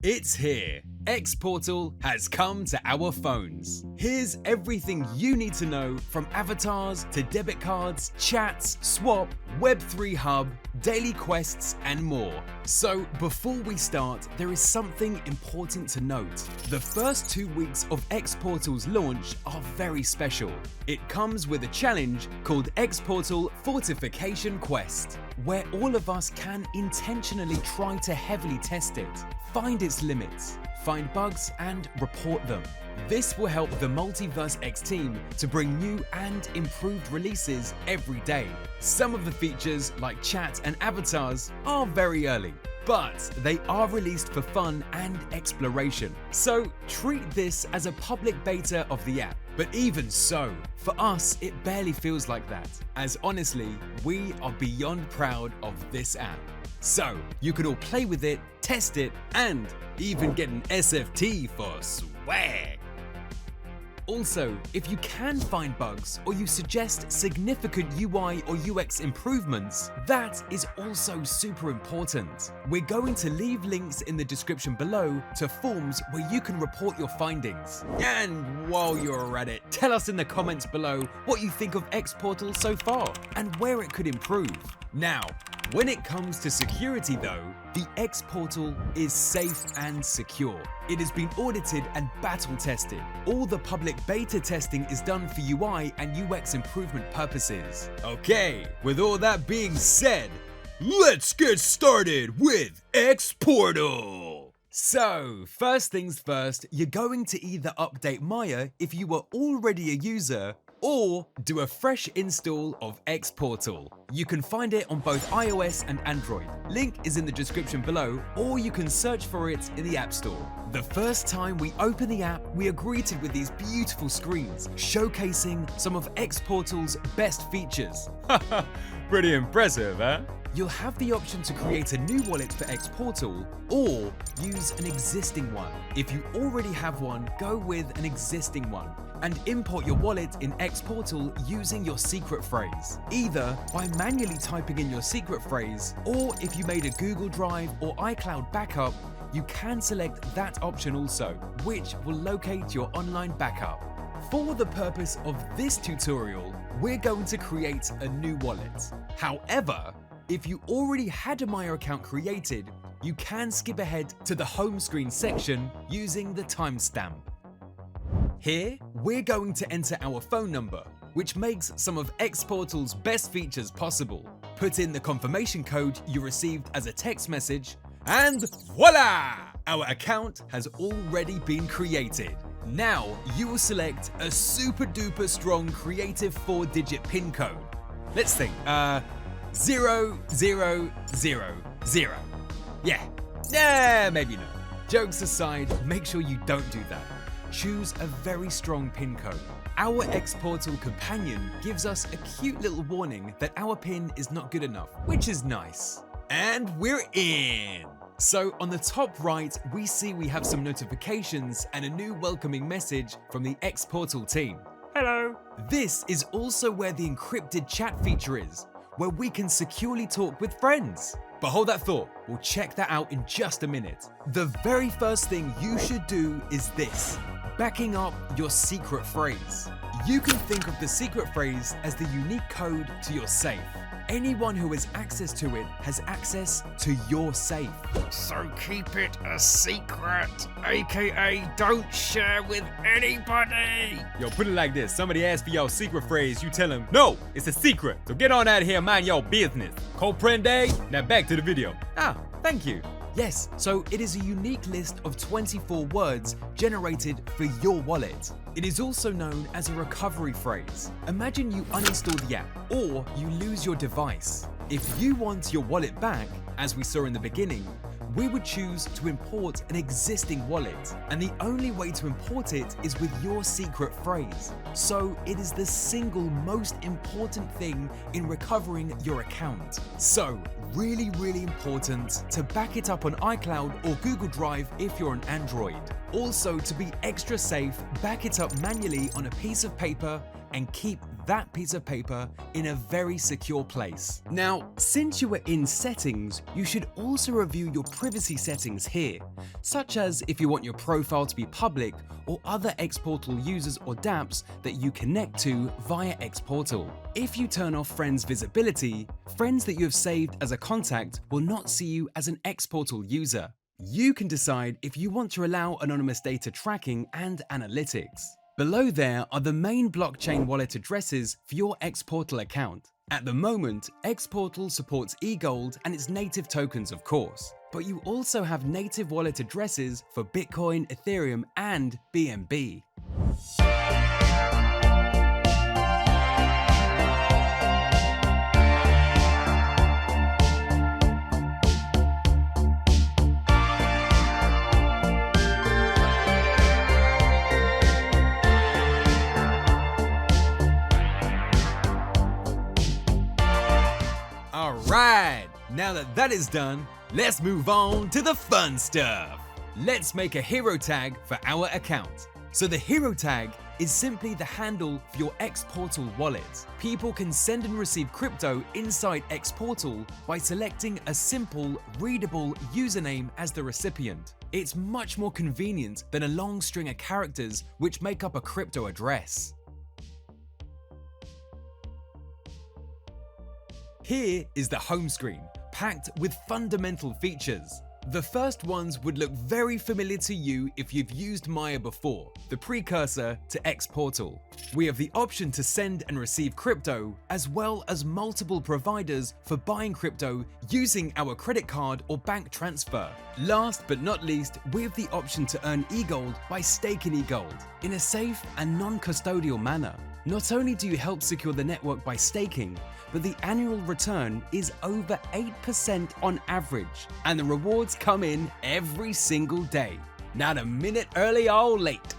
It's here. xPortal has come to our phones. Here's everything you need to know, from avatars to debit cards, chats, swap, Web3 HUB, daily quests, and more. So before we start, there is something important to note. The first 2 weeks of xPortal's launch are very special. It comes with a challenge called xPortal Fortification Quest, where all of us can intentionally try to heavily test it, find its limits, find bugs, and report them. This will help the MultiversX team to bring new and improved releases every day. Some of the features, like chat and avatars, are very early, but they are released for fun and exploration. So treat this as a public beta of the app. But even so, for us, it barely feels like that, as honestly, we are beyond proud of this app. So you can all play with it, test it, and even get an SFT for swag. Also, if you can find bugs or you suggest significant UI or UX improvements, that is also super important. We're going to leave links in the description below to forms where you can report your findings. And while you're at it, tell us in the comments below what you think of xPortal so far and where it could improve. Now, when it comes to security though, the xPortal is safe and secure. It has been audited and battle tested. All the public beta testing is done for UI and UX improvement purposes. Okay, with all that being said, let's get started with xPortal. So, first things first, you're going to either update Maya if you were already a user, or do a fresh install of xPortal. You can find it on both iOS and Android. Link is in the description below, or you can search for it in the App Store. The first time we open the app, we are greeted with these beautiful screens showcasing some of xPortal's best features. Haha, pretty impressive, huh? You'll have the option to create a new wallet for xPortal or use an existing one. If you already have one, go with an existing one and import your wallet in xPortal using your secret phrase, either by manually typing in your secret phrase, or if you made a Google Drive or iCloud backup, you can select that option also, which will locate your online backup. For the purpose of this tutorial, we're going to create a new wallet. However, if you already had a Maya account created, you can skip ahead to the home screen section using the timestamp. Here, we're going to enter our phone number, which makes some of xPortal's best features possible. Put in the confirmation code you received as a text message, and voila! Our account has already been created. Now, you will select a super duper strong creative 4-digit PIN code. Let's think, 0000. Yeah, maybe not. Jokes aside, make sure you don't do that. Choose a very strong PIN code. Our xPortal companion gives us a cute little warning that our PIN is not good enough, which is nice. And we're in! So on the top right, we see we have some notifications and a new welcoming message from the xPortal team. Hello! This is also where the encrypted chat feature is, where we can securely talk with friends. But hold that thought, we'll check that out in just a minute. The very first thing you should do is this: backing up your secret phrase. You can think of the secret phrase as the unique code to your safe. Anyone who has access to it has access to your safe. So keep it a secret, aka don't share with anybody. Yo, put it like this: somebody asks for your secret phrase, you tell them, no, it's a secret. So get on out of here and mind your business. Comprende? Now back to the video. Thank you. Yes, so it is a unique list of 24 words generated for your wallet. It is also known as a recovery phrase. Imagine you uninstall the app or you lose your device. If you want your wallet back, as we saw in the beginning, we would choose to import an existing wallet, and the only way to import it is with your secret phrase. So it is the single most important thing in recovering your account. So really important to back it up on iCloud or Google Drive if you're on Android. Also, to be extra safe, back it up manually on a piece of paper and keep that piece of paper in a very secure place. Now, since you are in settings, you should also review your privacy settings here, such as if you want your profile to be public or other xPortal users or dApps that you connect to via xPortal. If you turn off friends visibility, friends that you have saved as a contact will not see you as an xPortal user. You can decide if you want to allow anonymous data tracking and analytics. Below there are the main blockchain wallet addresses for your xPortal account. At the moment, xPortal supports eGold and its native tokens, of course, but you also have native wallet addresses for Bitcoin, Ethereum, and BNB. Alright, now that is done, let's move on to the fun stuff. Let's make a Herotag for our account. So the Herotag is simply the handle for your xPortal wallet. People can send and receive crypto inside xPortal by selecting a simple, readable username as the recipient. It's much more convenient than a long string of characters which make up a crypto address. Here is the home screen, packed with fundamental features. The first ones would look very familiar to you if you've used Maya before, the precursor to xPortal. We have the option to send and receive crypto, as well as multiple providers for buying crypto using our credit card or bank transfer. Last but not least, we have the option to earn eGold by staking eGold in a safe and non-custodial manner. Not only do you help secure the network by staking, but the annual return is over 8% on average, and the rewards come in every single day, not a minute early or late.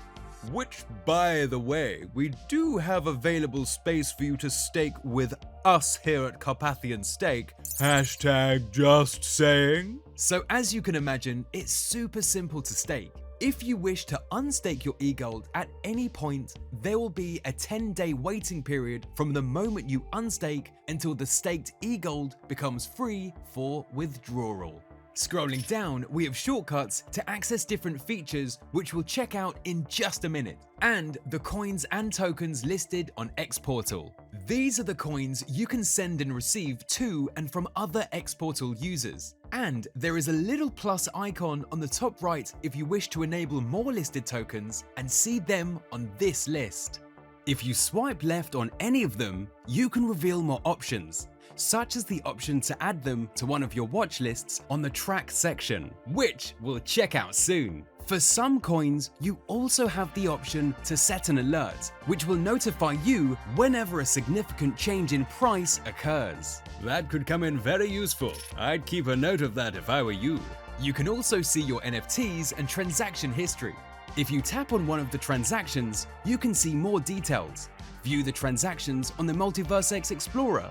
Which, by the way, we do have available space for you to stake with us here at Carpathian Stake. Hashtag just saying. So as you can imagine, it's super simple to stake. If you wish to unstake your eGold at any point, there will be a 10-day waiting period from the moment you unstake until the staked eGold becomes free for withdrawal. Scrolling down, we have shortcuts to access different features which we'll check out in just a minute, and the coins and tokens listed on xPortal. These are the coins you can send and receive to and from other xPortal users. And there is a little plus icon on the top right if you wish to enable more listed tokens and see them on this list. If you swipe left on any of them, you can reveal more options, such as the option to add them to one of your watch lists on the track section, which we'll check out soon. For some coins, you also have the option to set an alert, which will notify you whenever a significant change in price occurs. That could come in very useful. I'd keep a note of that if I were you. You can also see your NFTs and transaction history. If you tap on one of the transactions, you can see more details, view the transactions on the MultiversX Explorer,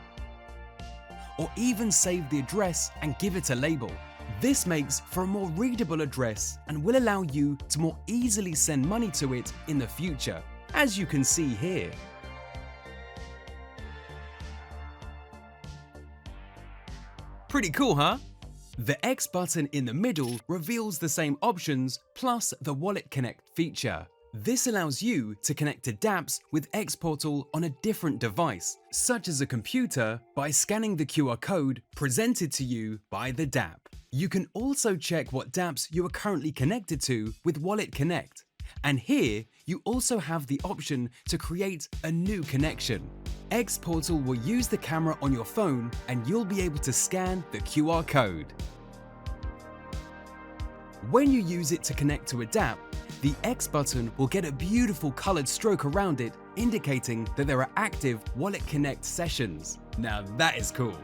or even save the address and give it a label. This makes for a more readable address and will allow you to more easily send money to it in the future, as you can see here. Pretty cool, huh? The X button in the middle reveals the same options plus the Wallet Connect feature. This allows you to connect to dApps with xPortal on a different device, such as a computer, by scanning the QR code presented to you by the dApp. You can also check what dApps you are currently connected to with Wallet Connect. And here, you also have the option to create a new connection. xPortal will use the camera on your phone and you'll be able to scan the QR code. When you use it to connect to a dApp, the X button will get a beautiful colored stroke around it, indicating that there are active Wallet Connect sessions. Now that is cool.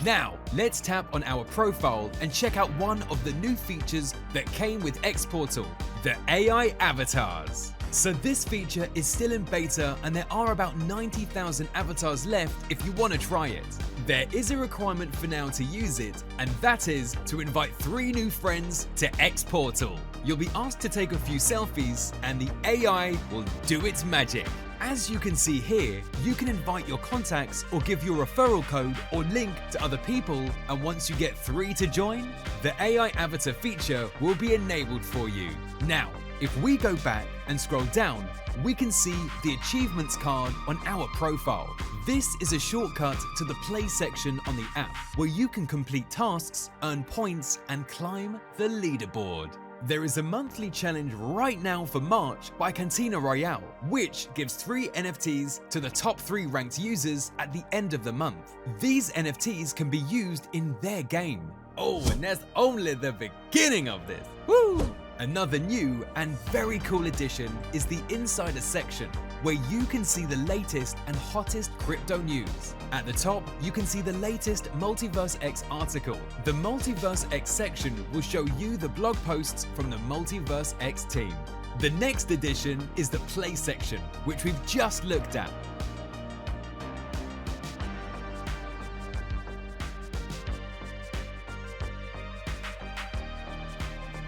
Now, let's tap on our profile and check out one of the new features that came with xPortal, the AI avatars. So this feature is still in beta and there are about 90,000 avatars left if you want to try it. There is a requirement for now to use it, and that is to invite 3 new friends to xPortal. You'll be asked to take a few selfies and the AI will do its magic. As you can see here, you can invite your contacts or give your referral code or link to other people, and once you get 3 to join, the AI avatar feature will be enabled for you. Now, if we go back and scroll down, we can see the achievements card on our profile. This is a shortcut to the play section on the app, where you can complete tasks, earn points, and climb the leaderboard. There is a monthly challenge right now for March by Cantina Royale, which gives 3 NFTs to the top 3 ranked users at the end of the month. These NFTs can be used in their game. Oh, and that's only the beginning of this. Woo! Another new and very cool addition is the Insider section, where you can see the latest and hottest crypto news. At the top, you can see the latest MultiversX article. The MultiversX section will show you the blog posts from the MultiversX team. The next addition is the Play section, which we've just looked at.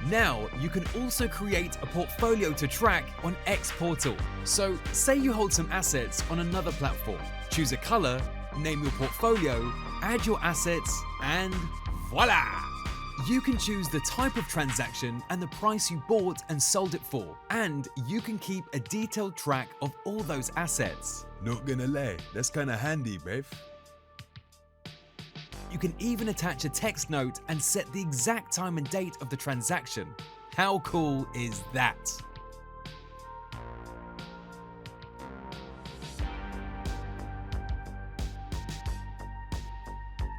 Now, you can also create a portfolio to track on xPortal. So, say you hold some assets on another platform. Choose a color, name your portfolio, add your assets, and voila! You can choose the type of transaction and the price you bought and sold it for. And you can keep a detailed track of all those assets. Not gonna lie, that's kinda handy, bruv. You can even attach a text note and set the exact time and date of the transaction. How cool is that?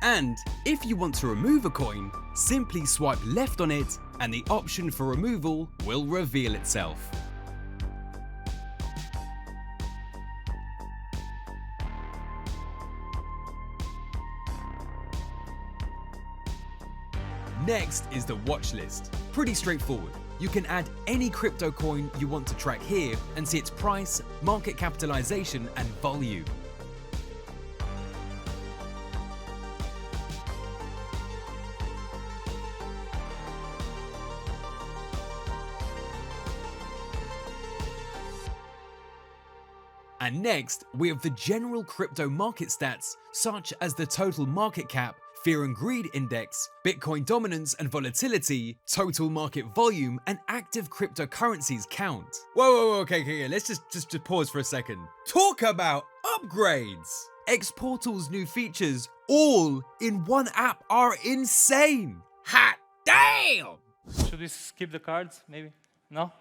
And if you want to remove a coin, simply swipe left on it and the option for removal will reveal itself. Next is the watch list. Pretty straightforward. You can add any crypto coin you want to track here and see its price, market capitalization, and volume. And next, we have the general crypto market stats, such as the total market cap, Fear and Greed Index, Bitcoin dominance and volatility, total market volume, and active cryptocurrencies count. Whoa, okay, let's just pause for a second. Talk about upgrades! xPortal's new features, all in one app, are insane! Hot damn! Should we skip the cards, maybe? No?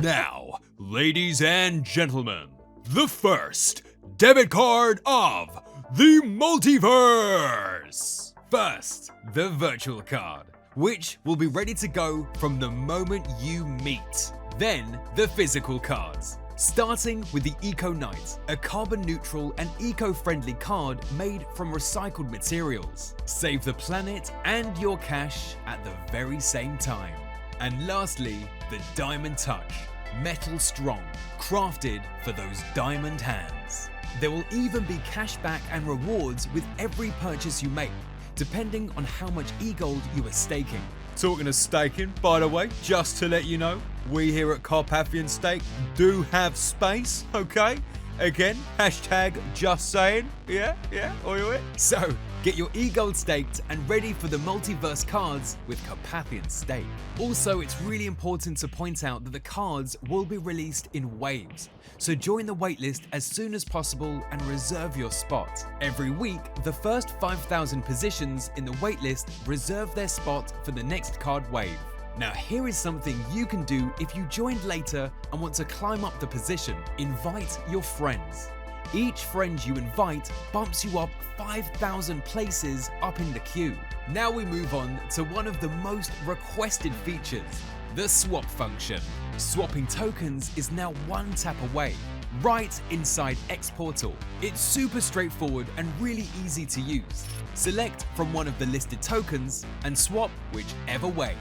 Now, ladies and gentlemen, the first debit card of the multiverse! First, the virtual card, which will be ready to go from the moment you meet. Then, the physical cards, starting with the Eco Knight, a carbon-neutral and eco-friendly card made from recycled materials. Save the planet and your cash at the very same time. And lastly, the Diamond Touch, metal strong, crafted for those diamond hands. There will even be cashback and rewards with every purchase you make, depending on how much e-gold you are staking. Talking of staking, by the way, just to let you know, we here at Carpathian Stake do have space, okay? Again, hashtag just saying, yeah, oi. So, get your e-gold staked and ready for the multiverse cards with Carpathian Stake. Also, it's really important to point out that the cards will be released in waves, so join the waitlist as soon as possible and reserve your spot. Every week, the first 5,000 positions in the waitlist reserve their spot for the next card wave. Now here is something you can do if you joined later and want to climb up the position. Invite your friends. Each friend you invite bumps you up 5,000 places up in the queue. Now we move on to one of the most requested features, the swap function. Swapping tokens is now one tap away, right inside xPortal. It's super straightforward and really easy to use. Select from one of the listed tokens and swap whichever way.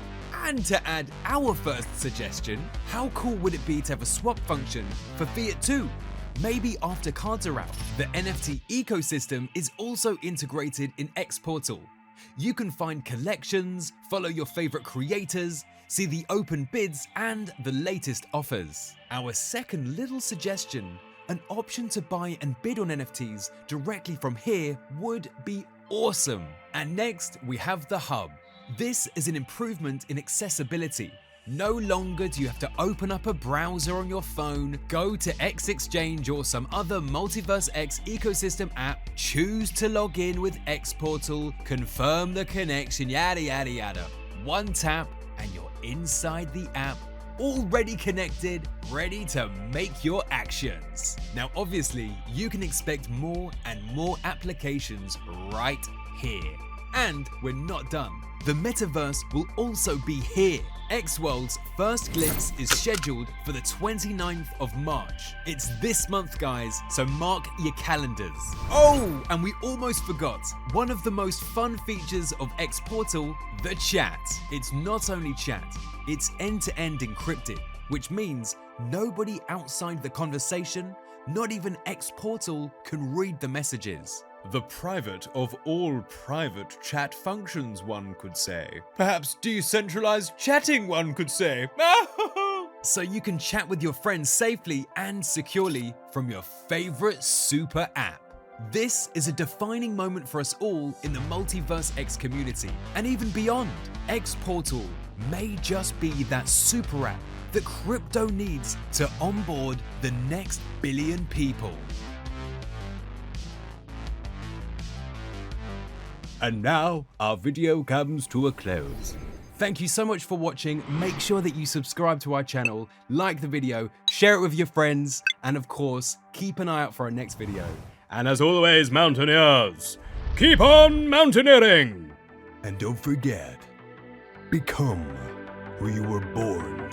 And to add our first suggestion, how cool would it be to have a swap function for Fiat too? Maybe after cards are out. The NFT ecosystem is also integrated in xPortal. You can find collections, follow your favorite creators, see the open bids and the latest offers. Our second little suggestion An option to buy and bid on NFTs directly from here would be awesome. And next, we have the Hub. This is an improvement in accessibility. No longer do you have to open up a browser on your phone, go to X Exchange or some other MultiversX ecosystem app, choose to log in with xPortal, confirm the connection, yada yada yada. One tap and you're inside the app, already connected, ready to make your actions. Now obviously, you can expect more and more applications right here. And we're not done. The metaverse will also be here. Xworld's first glimpse is scheduled for the 29th of March. It's this month, guys, so mark your calendars. Oh, and we almost forgot. One of the most fun features of xPortal, the chat. It's not only chat, it's end-to-end encrypted, which means nobody outside the conversation, not even xPortal, can read the messages. The private of all private chat functions, one could say. Perhaps decentralized chatting, one could say. So you can chat with your friends safely and securely from your favorite super app. This is a defining moment for us all in the MultiversX community and even beyond. xPortal may just be that super app that crypto needs to onboard the next billion people. And now our video comes to a close. Thank you so much for watching. Make sure that you subscribe to our channel, like the video, share it with your friends, and of course, keep an eye out for our next video. And as always, mountaineers, keep on mountaineering! And don't forget, become who you were born